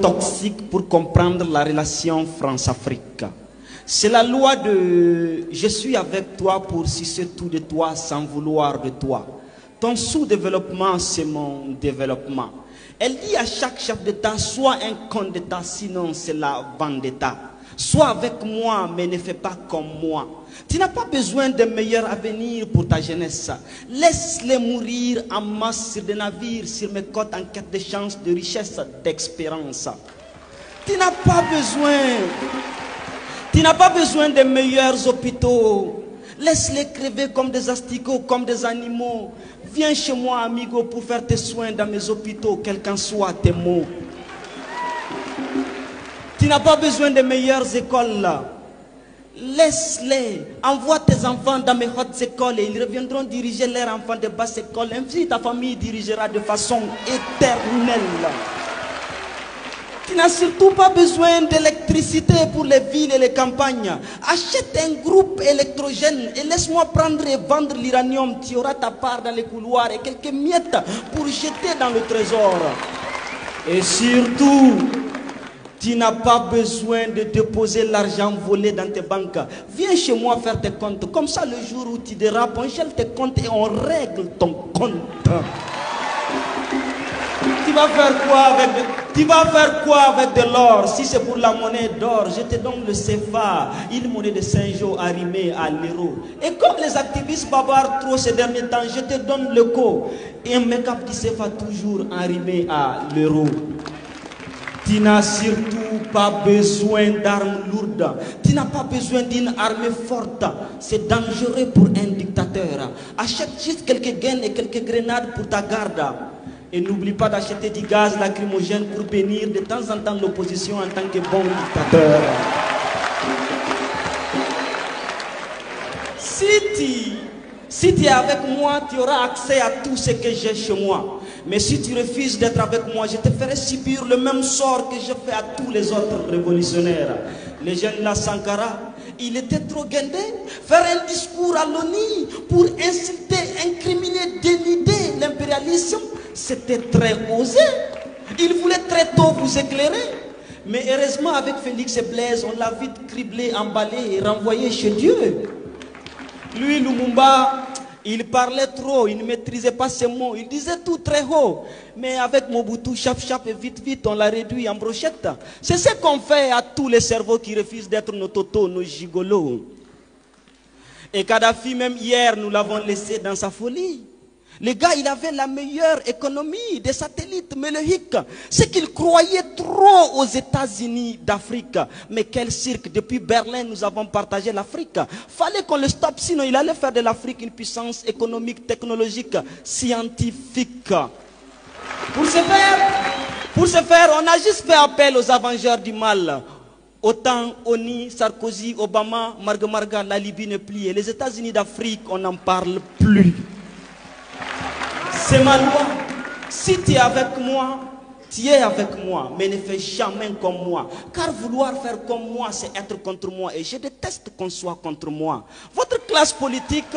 toxique pour comprendre la relation France-Afrique. C'est la loi de « je suis avec toi pour sucer tout de toi sans vouloir de toi ». Ton sous-développement, c'est mon développement. Elle dit à chaque chef d'État, sois un con d'État, sinon c'est la vendetta. Sois avec moi, mais ne fais pas comme moi. Tu n'as pas besoin d'un meilleur avenir pour ta jeunesse. Laisse-les mourir en masse sur des navires, sur mes côtes en quête de chance, de richesse, d'espérance. Tu n'as pas besoin des meilleurs hôpitaux. Laisse-les crever comme des asticots, comme des animaux. Viens chez moi, amigo, pour faire tes soins dans mes hôpitaux, quels qu'en soient tes mots. Tu n'as pas besoin des meilleures écoles là. Laisse-les. Envoie tes enfants dans mes hautes écoles et ils reviendront diriger leurs enfants de basse école. Ainsi ta famille dirigera de façon éternelle. Tu n'as surtout pas besoin d'électricité pour les villes et les campagnes. Achète un groupe électrogène et laisse-moi prendre et vendre l'uranium. Tu auras ta part dans les couloirs et quelques miettes pour jeter dans le trésor. Et surtout, tu n'as pas besoin de déposer l'argent volé dans tes banques. Viens chez moi faire tes comptes. Comme ça, le jour où tu dérapes, on gèle tes comptes et on règle ton compte. Tu vas faire quoi avec de l'or? Si c'est pour la monnaie d'or, je te donne le CFA, une monnaie de Saint-Jean arrimée à l'euro. Et comme les activistes bavarent trop ces derniers temps, je te donne le co et un make-up du CFA toujours arrimé à l'euro. Tu n'as surtout pas besoin d'armes lourdes. Tu n'as pas besoin d'une armée forte. C'est dangereux pour un dictateur. Achète juste quelques gaines et quelques grenades pour ta garde. Et n'oublie pas d'acheter du gaz lacrymogène pour bénir de temps en temps l'opposition en tant que bon dictateur. Si tu es avec moi, tu auras accès à tout ce que j'ai chez moi. Mais si tu refuses d'être avec moi, je te ferai subir le même sort que je fais à tous les autres révolutionnaires. Le jeune La Sankara, il était trop guindé. Faire un discours à l'ONU pour insulter, incriminer, dénider l'impérialisme, c'était très osé. Il voulait très tôt vous éclairer. Mais heureusement, avec Félix et Blaise, on l'a vite criblé, emballé et renvoyé chez Dieu. Lui, Lumumba, il parlait trop, il ne maîtrisait pas ses mots, il disait tout très haut. Mais avec Mobutu, chap et vite, on l'a réduit en brochette. C'est ce qu'on fait à tous les cerveaux qui refusent d'être nos totos, nos gigolos. Et Kadhafi, même hier, nous l'avons laissé dans sa folie. Le gars, il avait la meilleure économie des satellites, mais le hic, c'est qu'il croyait trop aux États-Unis d'Afrique. Mais quel cirque, depuis Berlin, nous avons partagé l'Afrique. Fallait qu'on le stoppe, sinon il allait faire de l'Afrique une puissance économique, technologique, scientifique. Pour ce faire, on a juste fait appel aux avengeurs du mal. Autant Oni, Sarkozy, Obama, Marga, la Libye ne plie. Et les États-Unis d'Afrique, on n'en parle plus. C'est ma loi. Si tu es avec moi, tu es avec moi, mais ne fais jamais comme moi. Car vouloir faire comme moi, c'est être contre moi. Et je déteste qu'on soit contre moi. Votre classe politique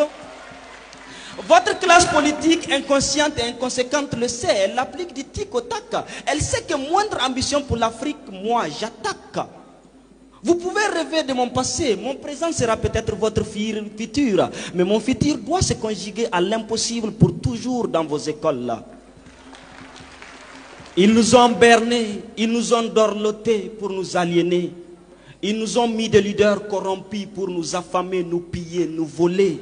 inconsciente et inconséquente le sait. Elle applique du tic au tac. Elle sait que moindre ambition pour l'Afrique, moi, j'attaque. Vous pouvez rêver de mon passé, mon présent sera peut-être votre futur, mais mon futur doit se conjuguer à l'impossible pour toujours dans vos écoles là. Ils nous ont bernés, ils nous ont dorlotés pour nous aliéner. Ils nous ont mis des leaders corrompus pour nous affamer, nous piller, nous voler.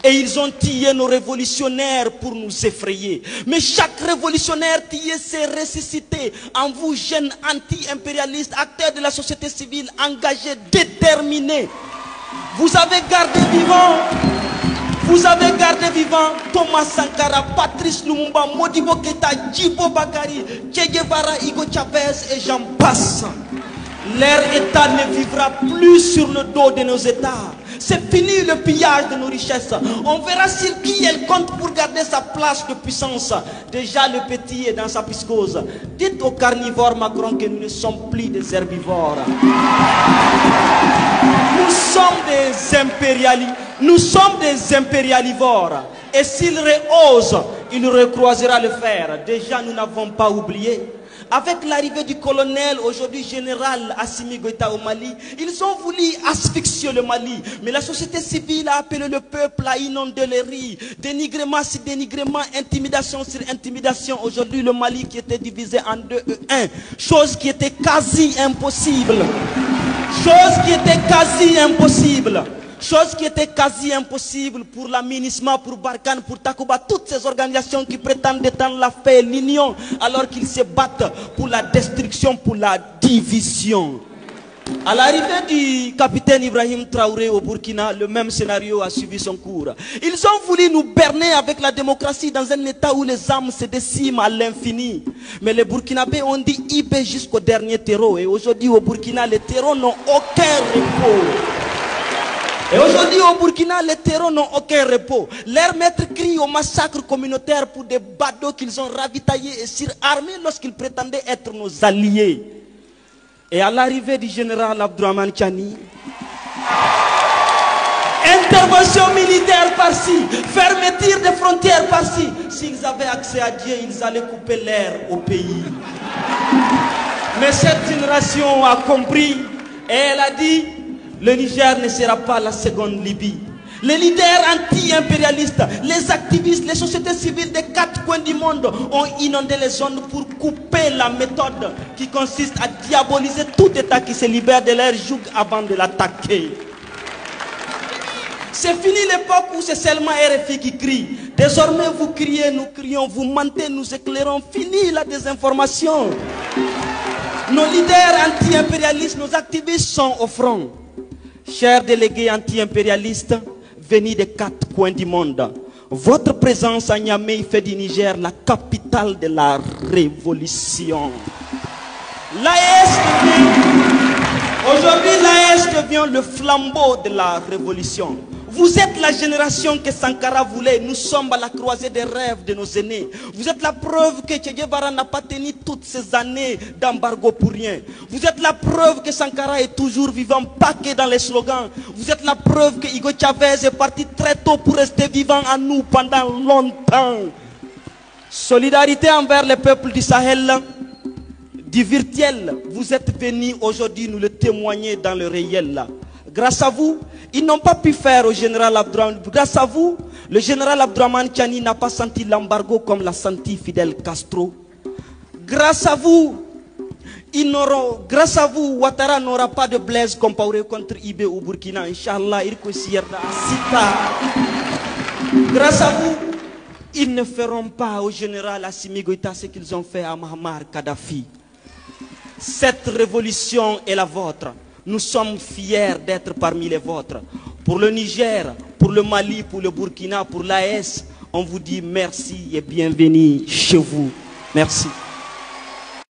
Et ils ont tué nos révolutionnaires pour nous effrayer. Mais chaque révolutionnaire tué s'est ressuscité en vous, jeunes anti-impérialistes, acteurs de la société civile, engagés, déterminés. Vous avez gardé vivant Thomas Sankara, Patrice Lumumba, Modibo Keïta, Djibo Bakary, Che Guevara, Hugo Chavez et j'en passe. Leur État ne vivra plus sur le dos de nos États. C'est fini le pillage de nos richesses. On verra sur qui elle compte pour garder sa place de puissance. Déjà le petit est dans sa piscose. Dites aux carnivores Macron que nous ne sommes plus des herbivores. Nous sommes des impérialivores. Et s'il rehausse, il recroisera le fer. Déjà nous n'avons pas oublié. Avec l'arrivée du colonel, aujourd'hui général Assimi Goïta au Mali, ils ont voulu asphyxier le Mali. Mais la société civile a appelé le peuple à inonder les rues. Dénigrement sur dénigrement, intimidation sur intimidation. Aujourd'hui, le Mali qui était divisé en 2 et 1. Chose qui était quasi impossible. Chose qui était quasi impossible. Chose qui était quasi impossible pour la MINUSMA, pour Barkhane, pour Takuba, toutes ces organisations qui prétendent étendre la paix et l'union, alors qu'ils se battent pour la destruction, pour la division. À l'arrivée du capitaine Ibrahim Traoré au Burkina, le même scénario a suivi son cours. Ils ont voulu nous berner avec la démocratie dans un état où les âmes se déciment à l'infini. Mais les Burkinabés ont dit IB jusqu'au dernier terreau. Et aujourd'hui au Burkina, les terreaux n'ont aucun repos. Et aujourd'hui au Burkina, les terreaux n'ont aucun repos. Leurs maîtres crient au massacre communautaire pour des badauds qu'ils ont ravitaillés et surarmés lorsqu'ils prétendaient être nos alliés. Et à l'arrivée du général Abdourahmane Tiani, intervention militaire par-ci, fermeture des frontières par-ci. S'ils avaient accès à Dieu, ils allaient couper l'air au pays. Mais cette génération a compris et elle a dit, le Niger ne sera pas la seconde Libye. Les leaders anti-impérialistes, les activistes, les sociétés civiles des 4 coins du monde ont inondé les zones pour couper la méthode qui consiste à diaboliser tout État qui se libère de leur joug avant de l'attaquer. C'est fini l'époque où c'est seulement RFI qui crie. Désormais vous criez, nous crions, vous mentez, nous éclairons. Fini la désinformation. Nos leaders anti-impérialistes, nos activistes sont au front. Chers délégués anti-impérialistes, venus des 4 coins du monde, votre présence à Niamey fait du Niger la capitale de la révolution. Aujourd'hui, l'AES devient le flambeau de la révolution. Vous êtes la génération que Sankara voulait. Nous sommes à la croisée des rêves de nos aînés. Vous êtes la preuve que Che Guevara n'a pas tenu toutes ces années d'embargo pour rien. Vous êtes la preuve que Sankara est toujours vivant, paqué dans les slogans. Vous êtes la preuve que Hugo Chavez est parti très tôt pour rester vivant en nous pendant longtemps. Solidarité envers les peuples du Sahel, du virtuel. Vous êtes venus aujourd'hui nous le témoigner dans le réel. Grâce à vous, ils n'ont pas pu faire au général Abdourahmane. Grâce à vous, le général Abdourahmane Tiani n'a pas senti l'embargo comme l'a senti Fidel Castro. Grâce à vous, Ouattara n'aura pas de Blaise Compaoré contre IB au Burkina. Inch'Allah, grâce à vous, ils ne feront pas au général Assimi Goïta ce qu'ils ont fait à Muammar Kadhafi. Cette révolution est la vôtre. Nous sommes fiers d'être parmi les vôtres. Pour le Niger, pour le Mali, pour le Burkina, pour l'AES, on vous dit merci et bienvenue chez vous. Merci.